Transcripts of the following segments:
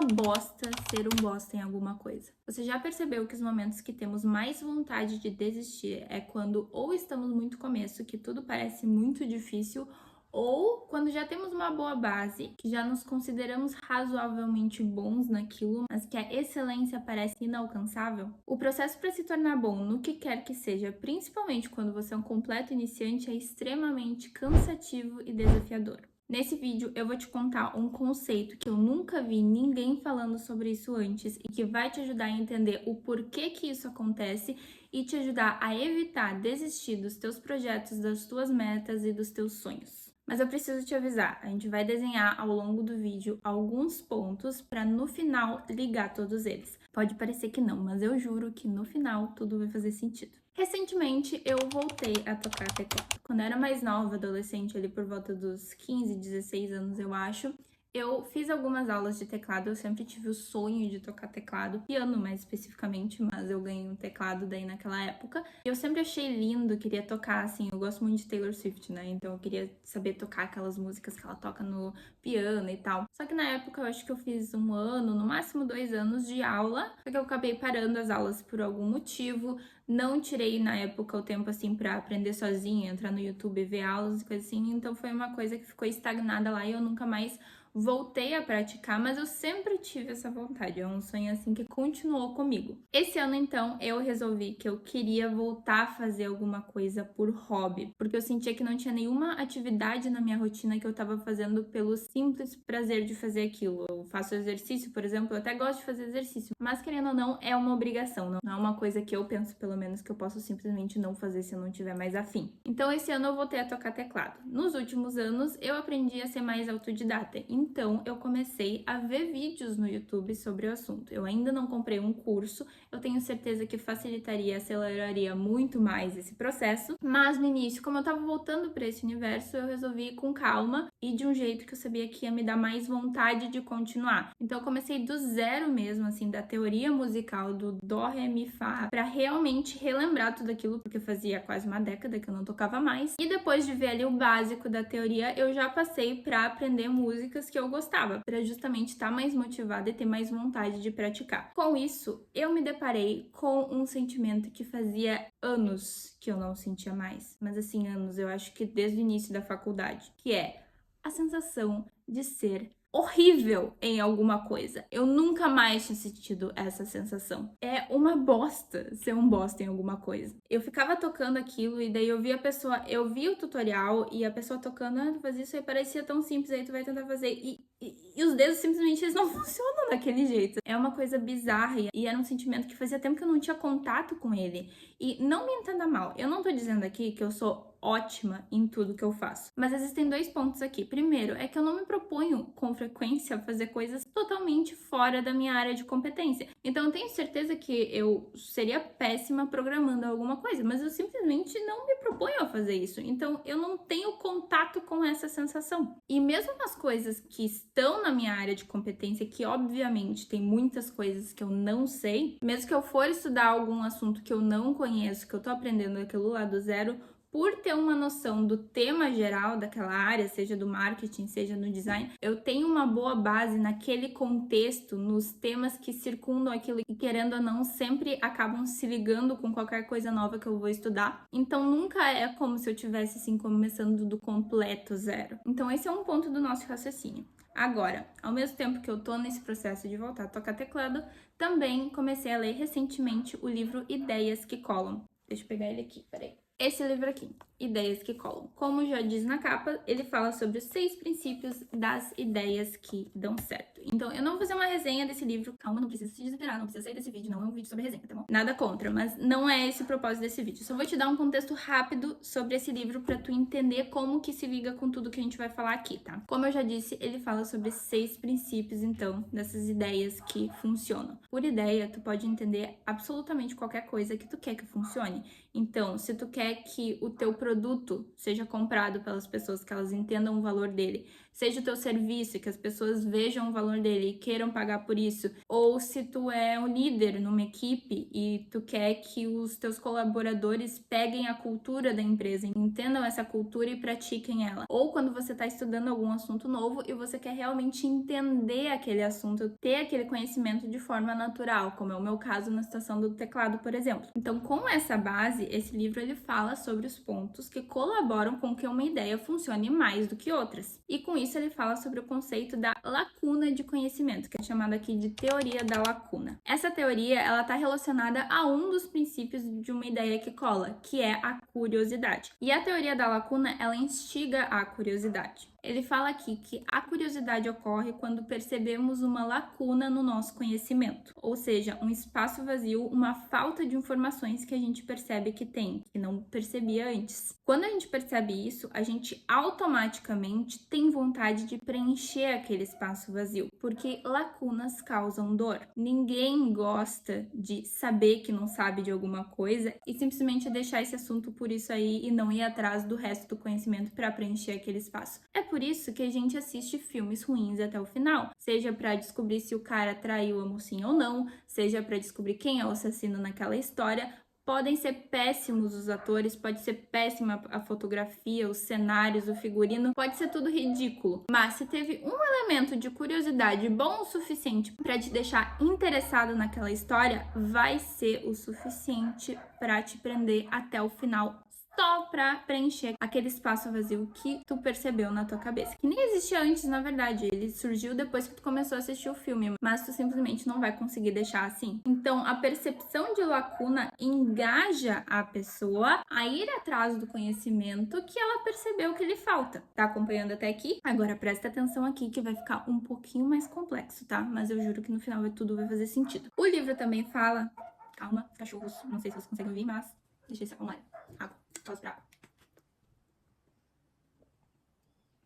bosta ser um bosta em alguma coisa. Você já percebeu que os momentos que temos mais vontade de desistir é quando ou estamos muito começo, que tudo parece muito difícil, ou quando já temos uma boa base, que já nos consideramos razoavelmente bons naquilo, mas que a excelência parece inalcançável? O processo para se tornar bom no que quer que seja, principalmente quando você é um completo iniciante, é extremamente cansativo e desafiador. Nesse vídeo eu vou te contar um conceito que eu nunca vi ninguém falando sobre isso antes e que vai te ajudar a entender o porquê que isso acontece e te ajudar a evitar desistir dos teus projetos, das tuas metas e dos teus sonhos. Mas eu preciso te avisar, a gente vai desenhar ao longo do vídeo alguns pontos para no final ligar todos eles. Pode parecer que não, mas eu juro que no final tudo vai fazer sentido. Recentemente eu voltei a tocar teclado. Quando eu era mais nova, adolescente, ali por volta dos 15, 16 anos eu acho, eu fiz algumas aulas de teclado, eu sempre tive o sonho de tocar teclado, piano mais especificamente, mas eu ganhei um teclado daí naquela época. E eu sempre achei lindo, queria tocar, assim, eu gosto muito de Taylor Swift, né? Então eu queria saber tocar aquelas músicas que ela toca no piano e tal. Só que na época eu acho que eu fiz 1 ano, no máximo 2 anos de aula, só que eu acabei parando as aulas por algum motivo. Não tirei na época o tempo assim pra aprender sozinha, entrar no YouTube e ver aulas e coisa assim, então foi uma coisa que ficou estagnada lá e eu nunca mais voltei a praticar, mas eu sempre tive essa vontade, é um sonho assim que continuou comigo. Esse ano então eu resolvi que eu queria voltar a fazer alguma coisa por hobby, porque eu sentia que não tinha nenhuma atividade na minha rotina que eu tava fazendo pelo simples prazer de fazer aquilo. Eu faço exercício, por exemplo, eu até gosto de fazer exercício, mas querendo ou não, é uma obrigação, não é uma coisa que eu penso, pelo menos, que eu posso simplesmente não fazer se eu não tiver mais afim. Então esse ano eu voltei a tocar teclado. Nos últimos anos eu aprendi a ser mais autodidata, então eu comecei a ver vídeos no YouTube sobre o assunto. Eu ainda não comprei um curso, eu tenho certeza que facilitaria, aceleraria muito mais esse processo, mas no início, como eu tava voltando para esse universo, eu resolvi ir com calma e de um jeito que eu sabia que ia me dar mais vontade de continuar. Então eu comecei do zero mesmo, assim, da teoria musical, do dó, ré, mi, fá, para realmente relembrar tudo aquilo, porque fazia quase uma década que eu não tocava mais. E depois de ver ali o básico da teoria, eu já passei para aprender músicas que eu gostava, para justamente estar mais motivada e ter mais vontade de praticar. Com isso, eu me deparei com um sentimento que fazia anos que eu não sentia mais, mas assim, anos, eu acho que desde o início da faculdade, que é a sensação de ser horrível em alguma coisa. Eu nunca mais tinha sentido essa sensação. É uma bosta ser um bosta em alguma coisa. Eu ficava tocando aquilo e daí eu via a pessoa, eu via o tutorial e a pessoa tocando, ah, tu faz isso aí, parecia tão simples, aí tu vai tentar fazer e os dedos simplesmente eles não funcionam daquele jeito. É uma coisa bizarra e era um sentimento que fazia tempo que eu não tinha contato com ele. E não me entenda mal, eu não tô dizendo aqui que eu sou ótima em tudo que eu faço. Mas existem 2 pontos aqui. Primeiro, é que eu não me proponho com frequência a fazer coisas totalmente fora da minha área de competência. Então eu tenho certeza que eu seria péssima programando alguma coisa, mas eu simplesmente não me proponho a fazer isso. Então eu não tenho contato com essa sensação. E mesmo nas coisas que estão na minha área de competência, que obviamente tem muitas coisas que eu não sei, mesmo que eu for estudar algum assunto que eu não conheço, que eu tô aprendendo aquilo lá do zero, por ter uma noção do tema geral daquela área, seja do marketing, seja no design, eu tenho uma boa base naquele contexto, nos temas que circundam aquilo e, querendo ou não, sempre acabam se ligando com qualquer coisa nova que eu vou estudar. Então nunca é como se eu tivesse assim começando do completo zero. Então esse é um ponto do nosso raciocínio. Agora, ao mesmo tempo que eu tô nesse processo de voltar a tocar teclado, também comecei a ler recentemente o livro Ideias que Colam. Deixa eu pegar ele aqui, peraí. Esse livro aqui, Ideias que Colam. Como já diz na capa, ele fala sobre os 6 princípios das ideias que dão certo. Então, eu não vou fazer uma resenha desse livro. Calma, não precisa se desesperar, não precisa sair desse vídeo. Não é um vídeo sobre resenha, tá bom? Nada contra, mas não é esse o propósito desse vídeo. Só vou te dar um contexto rápido sobre esse livro pra tu entender como que se liga com tudo que a gente vai falar aqui, tá? Como eu já disse, ele fala sobre 6 princípios, então, dessas ideias que funcionam. Por ideia, tu pode entender absolutamente qualquer coisa que tu quer que funcione. Então, se tu quer que o teu produto seja comprado pelas pessoas, que elas entendam o valor dele, seja o teu serviço, que as pessoas vejam o valor dele e queiram pagar por isso, ou se tu é um líder numa equipe e tu quer que os teus colaboradores peguem a cultura da empresa, entendam essa cultura e pratiquem ela. Ou quando você está estudando algum assunto novo e você quer realmente entender aquele assunto, ter aquele conhecimento de forma natural, como é o meu caso na situação do teclado, por exemplo. Então, com essa base, esse livro ele fala sobre os pontos que colaboram com que uma ideia funcione mais do que outras. E com isso ele fala sobre o conceito da lacuna de conhecimento, que é chamada aqui de teoria da lacuna. Essa teoria, ela está relacionada a um dos princípios de uma ideia que cola, que é a curiosidade. E a teoria da lacuna, ela instiga a curiosidade. Ele fala aqui que a curiosidade ocorre quando percebemos uma lacuna no nosso conhecimento, ou seja, um espaço vazio, uma falta de informações que a gente percebe que tem, que não percebia antes. Quando a gente percebe isso, a gente automaticamente tem vontade de preencher aquele espaço vazio, porque lacunas causam dor. Ninguém gosta de saber que não sabe de alguma coisa e simplesmente deixar esse assunto por isso aí e não ir atrás do resto do conhecimento para preencher aquele espaço. É por isso que a gente assiste filmes ruins até o final, seja para descobrir se o cara traiu a mocinha ou não, seja para descobrir quem é o assassino naquela história. Podem ser péssimos os atores, pode ser péssima a fotografia, os cenários, o figurino, pode ser tudo ridículo. Mas se teve um elemento de curiosidade bom o suficiente para te deixar interessado naquela história, vai ser o suficiente para te prender até o final, só pra preencher aquele espaço vazio que tu percebeu na tua cabeça. Que nem existia antes, na verdade. Ele surgiu depois que tu começou a assistir o filme, mas tu simplesmente não vai conseguir deixar assim. Então, a percepção de lacuna engaja a pessoa a ir atrás do conhecimento que ela percebeu que lhe falta. Tá acompanhando até aqui? Agora presta atenção aqui que vai ficar um pouquinho mais complexo, tá? Mas eu juro que no final tudo vai fazer sentido. O livro também fala... Calma, cachorros. Não sei se vocês conseguem ouvir, mas... Deixa isso online. Água.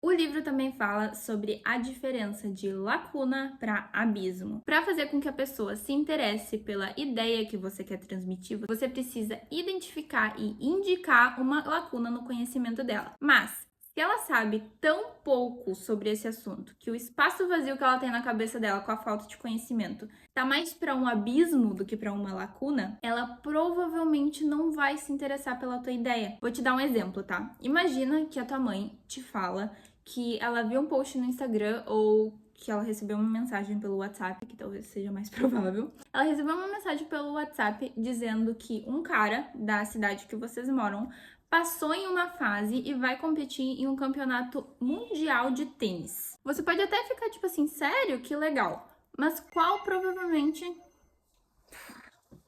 O livro também fala sobre a diferença de lacuna para abismo. Para fazer com que a pessoa se interesse pela ideia que você quer transmitir, você precisa identificar e indicar uma lacuna no conhecimento dela. Mas se ela sabe tão pouco sobre esse assunto, que o espaço vazio que ela tem na cabeça dela com a falta de conhecimento tá mais para um abismo do que para uma lacuna, ela provavelmente não vai se interessar pela tua ideia. Vou te dar um exemplo, tá? Imagina que a tua mãe te fala que ela viu um post no Instagram ou que ela recebeu uma mensagem pelo WhatsApp, que talvez seja mais provável. Ela recebeu uma mensagem pelo WhatsApp dizendo que um cara da cidade que vocês moram passou em uma fase e vai competir em um campeonato mundial de tênis. Você pode até ficar tipo assim, sério? Que legal. Mas qual provavelmente...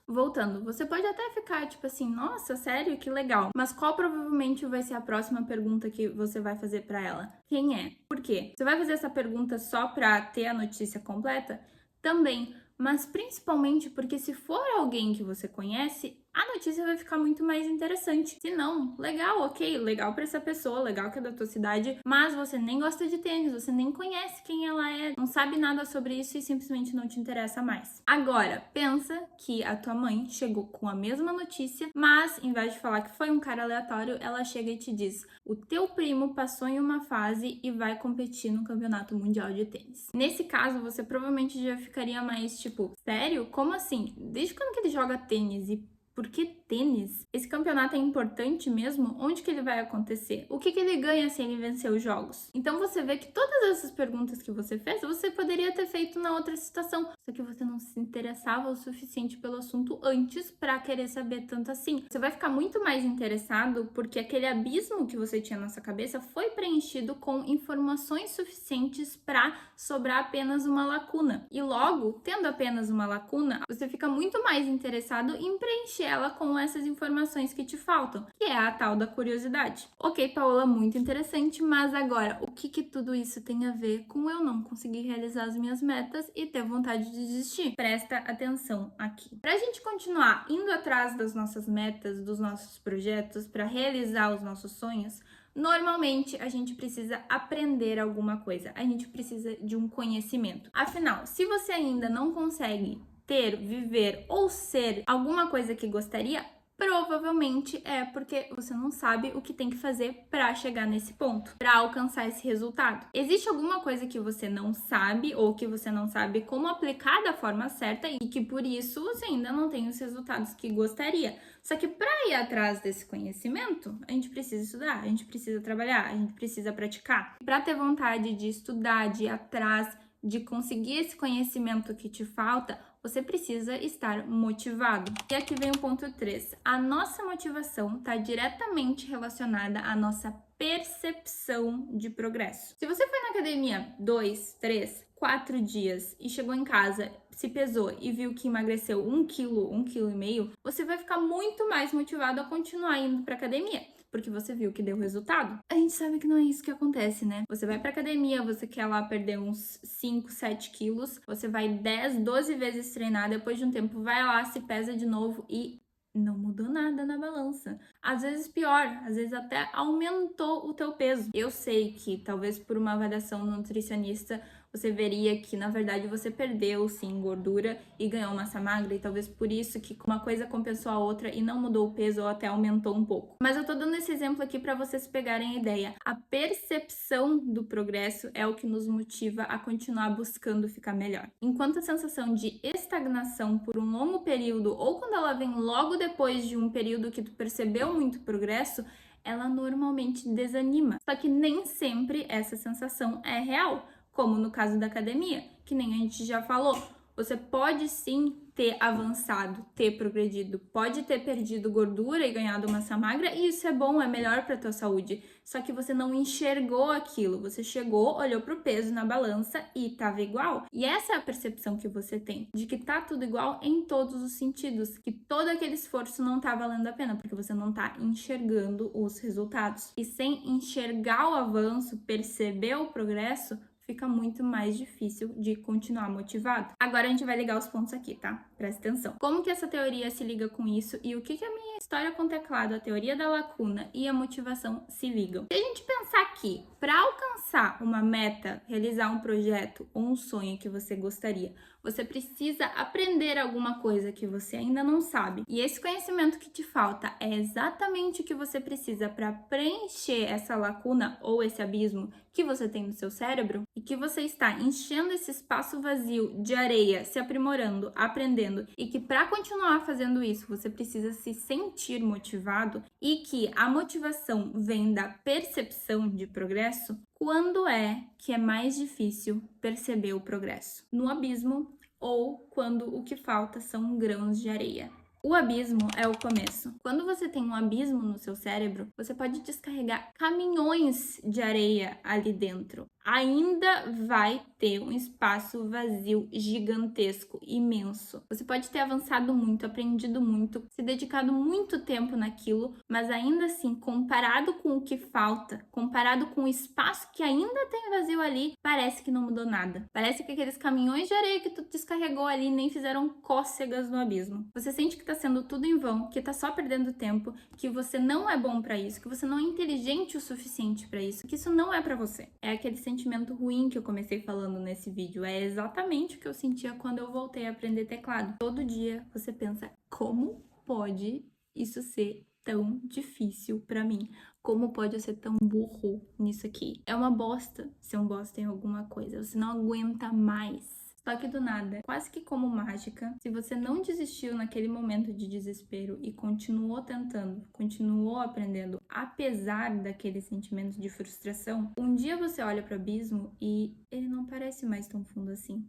Voltando, você pode até ficar tipo assim, nossa, sério? Que legal. Mas qual provavelmente vai ser a próxima pergunta que você vai fazer pra ela? Quem é? Por quê? Você vai fazer essa pergunta só pra ter a notícia completa? Também. Mas principalmente porque se for alguém que você conhece, a notícia vai ficar muito mais interessante. Se não, legal, ok, legal pra essa pessoa, legal que é da tua cidade, mas você nem gosta de tênis, você nem conhece quem ela é, não sabe nada sobre isso e simplesmente não te interessa mais. Agora, pensa que a tua mãe chegou com a mesma notícia, mas em vez de falar que foi um cara aleatório, ela chega e te diz: o teu primo passou em uma fase e vai competir no campeonato mundial de tênis. Nesse caso, você provavelmente já ficaria mais tipo, sério? Como assim? Desde quando que ele joga tênis e por que tênis? Esse campeonato é importante mesmo? Onde que ele vai acontecer? O que ele ganha se ele vencer os jogos? Então você vê que todas essas perguntas que você fez, você poderia ter feito na outra situação, só que você não se interessava o suficiente pelo assunto antes para querer saber tanto assim. Você vai ficar muito mais interessado porque aquele abismo que você tinha na sua cabeça foi preenchido com informações suficientes para sobrar apenas uma lacuna. E logo, tendo apenas uma lacuna, você fica muito mais interessado em preencher ela com essas informações que te faltam, que é a tal da curiosidade. Ok, Paola, muito interessante, mas agora, o que tudo isso tem a ver com eu não conseguir realizar as minhas metas e ter vontade de desistir? Presta atenção aqui. Pra gente continuar indo atrás das nossas metas, dos nossos projetos, para realizar os nossos sonhos, normalmente a gente precisa aprender alguma coisa, a gente precisa de um conhecimento. Afinal, se você ainda não consegue ter, viver ou ser alguma coisa que gostaria, Provavelmente é porque você não sabe o que tem que fazer para chegar nesse ponto, para alcançar esse resultado. Existe alguma coisa que você não sabe ou que você não sabe como aplicar da forma certa e que por isso você ainda não tem os resultados que gostaria. Só que para ir atrás desse conhecimento, a gente precisa estudar, a gente precisa trabalhar, a gente precisa praticar. Para ter vontade de estudar, de ir atrás, de conseguir esse conhecimento que te falta, você precisa estar motivado. E aqui vem o ponto 3. A nossa motivação está diretamente relacionada à nossa percepção de progresso. Se você foi na academia 2, 3, 4 dias e chegou em casa, se pesou e viu que emagreceu 1 quilo, 1,5 kg, você vai ficar muito mais motivado a continuar indo para academia, porque você viu que deu resultado. A gente sabe que não é isso que acontece, né? Você vai pra academia, você quer lá perder uns 5, 7 quilos, você vai 10, 12 vezes treinar, depois de um tempo vai lá, se pesa de novo e não mudou nada na balança. Às vezes pior, às vezes até aumentou o teu peso. Eu sei que talvez por uma avaliação nutricionista você veria que, na verdade, você perdeu, sim, gordura e ganhou massa magra, e talvez por isso que uma coisa compensou a outra e não mudou o peso ou até aumentou um pouco. Mas eu tô dando esse exemplo aqui para vocês pegarem a ideia. A percepção do progresso é o que nos motiva a continuar buscando ficar melhor. Enquanto a sensação de estagnação por um longo período, ou quando ela vem logo depois de um período que tu percebeu muito progresso, ela normalmente desanima. Só que nem sempre essa sensação é real, como no caso da academia, que nem a gente já falou. Você pode sim ter avançado, ter progredido, pode ter perdido gordura e ganhado massa magra, e isso é bom, é melhor para tua saúde. Só que você não enxergou aquilo, você chegou, olhou pro peso na balança e tava igual. E essa é a percepção que você tem, de que tá tudo igual em todos os sentidos, que todo aquele esforço não tá valendo a pena, porque você não tá enxergando os resultados. E sem enxergar o avanço, perceber o progresso, fica muito mais difícil de continuar motivado. Agora a gente vai ligar os pontos aqui, tá? Presta atenção. Como que essa teoria se liga com isso e o que a minha história com o teclado, a teoria da lacuna e a motivação se ligam? Se a gente pensar que para alcançar uma meta, realizar um projeto ou um sonho que você gostaria, você precisa aprender alguma coisa que você ainda não sabe. E esse conhecimento que te falta é exatamente o que você precisa para preencher essa lacuna ou esse abismo que você tem no seu cérebro e que você está enchendo esse espaço vazio de areia, se aprimorando, aprendendo, e que para continuar fazendo isso você precisa se sentir motivado e que a motivação vem da percepção de progresso. Quando é que é mais difícil perceber o progresso? No abismo ou quando o que falta são grãos de areia? O abismo é o começo. Quando você tem um abismo no seu cérebro, você pode descarregar caminhões de areia ali dentro. Ainda vai ter um espaço vazio gigantesco, imenso. Você pode ter avançado muito, aprendido muito, se dedicado muito tempo naquilo, mas ainda assim, comparado com o que falta, comparado com o espaço que ainda tem vazio ali, parece que não mudou nada. Parece que aqueles caminhões de areia que tu descarregou ali nem fizeram cócegas no abismo. Você sente que tá sendo tudo em vão, que tá só perdendo tempo, que você não é bom para isso, que você não é inteligente o suficiente para isso, que isso não é para você. É aquele sentimento ruim que eu comecei falando nesse vídeo. É exatamente o que eu sentia quando eu voltei a aprender teclado. Todo dia você pensa, como pode isso ser tão difícil para mim? Como pode eu ser tão burro nisso aqui? É uma bosta ser um bosta em alguma coisa. Você não aguenta mais. Só que do nada, quase que como mágica, se você não desistiu naquele momento de desespero e continuou tentando, continuou aprendendo, apesar daquele sentimento de frustração, um dia você olha para o abismo e ele não parece mais tão fundo assim.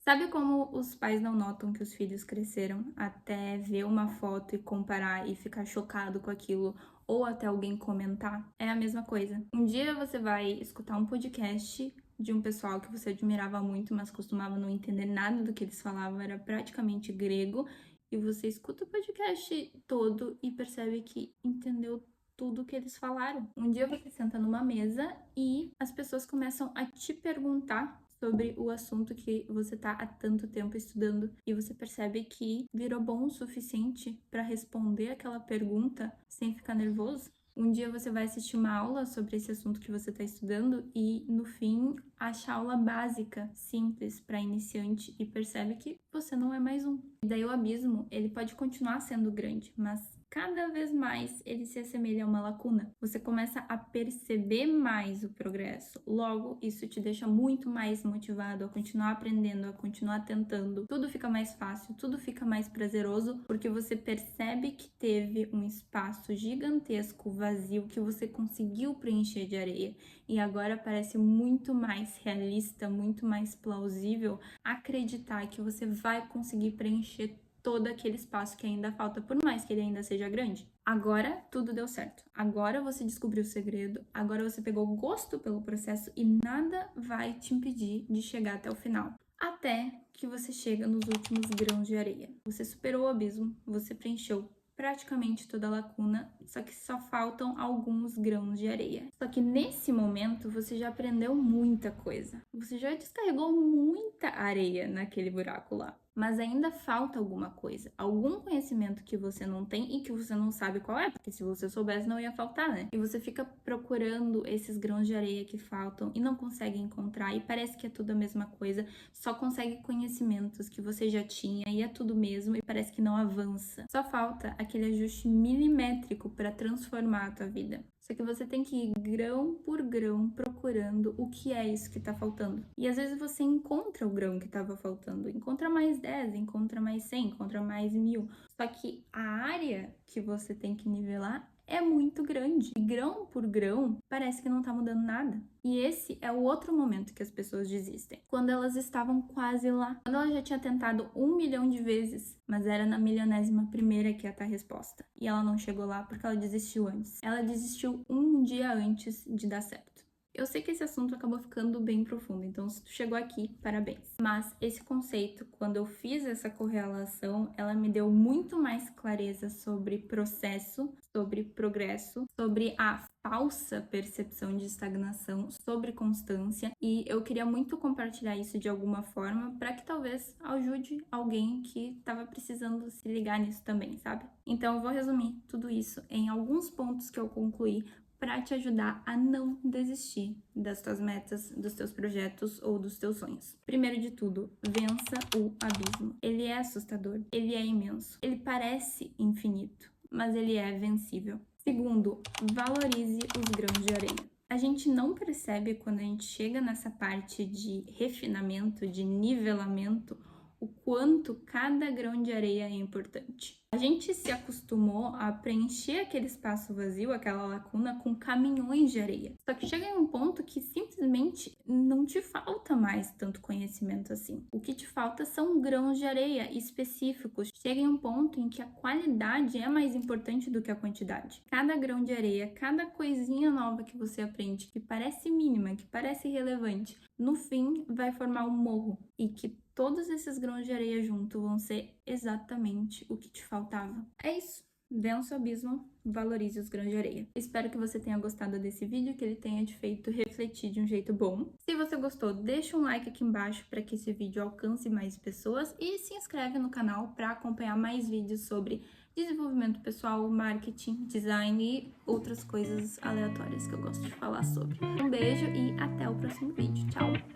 Sabe como os pais não notam que os filhos cresceram até ver uma foto e comparar e ficar chocado com aquilo, ou até alguém comentar? É a mesma coisa. Um dia você vai escutar um podcast de um pessoal que você admirava muito, mas costumava não entender nada do que eles falavam, era praticamente grego, e você escuta o podcast todo e percebe que entendeu tudo que eles falaram. Um dia você senta numa mesa e as pessoas começam a te perguntar sobre o assunto que você tá há tanto tempo estudando e você percebe que virou bom o suficiente para responder aquela pergunta sem ficar nervoso. Um dia você vai assistir uma aula sobre esse assunto que você está estudando e, no fim, acha a aula básica, simples, para iniciante e percebe que você não é mais um. E daí o abismo, ele pode continuar sendo grande, mas cada vez mais ele se assemelha a uma lacuna. Você começa a perceber mais o progresso. Logo, isso te deixa muito mais motivado a continuar aprendendo, a continuar tentando. Tudo fica mais fácil, tudo fica mais prazeroso, porque você percebe que teve um espaço gigantesco, vazio, que você conseguiu preencher de areia. E agora parece muito mais realista, muito mais plausível acreditar que você vai conseguir preencher todo aquele espaço que ainda falta, por mais que ele ainda seja grande. Agora tudo deu certo. Agora você descobriu o segredo, agora você pegou gosto pelo processo e nada vai te impedir de chegar até o final. Até que você chega nos últimos grãos de areia. Você superou o abismo, você preencheu praticamente toda a lacuna, só que só faltam alguns grãos de areia. Só que nesse momento você já aprendeu muita coisa. Você já descarregou muita areia naquele buraco lá. Mas ainda falta alguma coisa, algum conhecimento que você não tem e que você não sabe qual é, porque se você soubesse não ia faltar, né? E você fica procurando esses grãos de areia que faltam e não consegue encontrar e parece que é tudo a mesma coisa, só consegue conhecimentos que você já tinha e é tudo mesmo e parece que não avança. Só falta aquele ajuste milimétrico para transformar a tua vida. Só que você tem que ir grão por grão procurando o que é isso que tá faltando. E às vezes você encontra o grão que tava faltando. Encontra mais 10, encontra mais 100, encontra mais 1000. Só que a área que você tem que nivelar é muito grande. E grão por grão, parece que não tá mudando nada. E esse é o outro momento que as pessoas desistem. Quando elas estavam quase lá. Quando ela já tinha tentado 1 milhão de vezes, mas era na 1.000ª que ia estar a resposta. E ela não chegou lá porque ela desistiu antes. Ela desistiu um dia antes de dar certo. Eu sei que esse assunto acabou ficando bem profundo, então se tu chegou aqui, parabéns. Mas esse conceito, quando eu fiz essa correlação, ela me deu muito mais clareza sobre processo, sobre progresso, sobre a falsa percepção de estagnação, sobre constância, e eu queria muito compartilhar isso de alguma forma para que talvez ajude alguém que estava precisando se ligar nisso também, sabe? Então eu vou resumir tudo isso em alguns pontos que eu concluí para te ajudar a não desistir das tuas metas, dos teus projetos ou dos teus sonhos. Primeiro de tudo, vença o abismo. Ele é assustador, ele é imenso, ele parece infinito, mas ele é vencível. Segundo, valorize os grãos de areia. A gente não percebe quando a gente chega nessa parte de refinamento, de nivelamento, o quanto cada grão de areia é importante. A gente se acostumou a preencher aquele espaço vazio, aquela lacuna, com caminhões de areia. Só que chega em um ponto que simplesmente não te falta mais tanto conhecimento assim. O que te falta são grãos de areia específicos. Chega em um ponto em que a qualidade é mais importante do que a quantidade. Cada grão de areia, cada coisinha nova que você aprende, que parece mínima, que parece irrelevante, no fim vai formar um morro. E que todos esses grãos de areia junto vão ser exatamente o que te faltava. É isso. Vença o abismo, valorize os grãos de areia. Espero que você tenha gostado desse vídeo, que ele tenha te feito refletir de um jeito bom. Se você gostou, deixa um like aqui embaixo para que esse vídeo alcance mais pessoas e se inscreve no canal para acompanhar mais vídeos sobre desenvolvimento pessoal, marketing, design e outras coisas aleatórias que eu gosto de falar sobre. Um beijo e até o próximo vídeo. Tchau!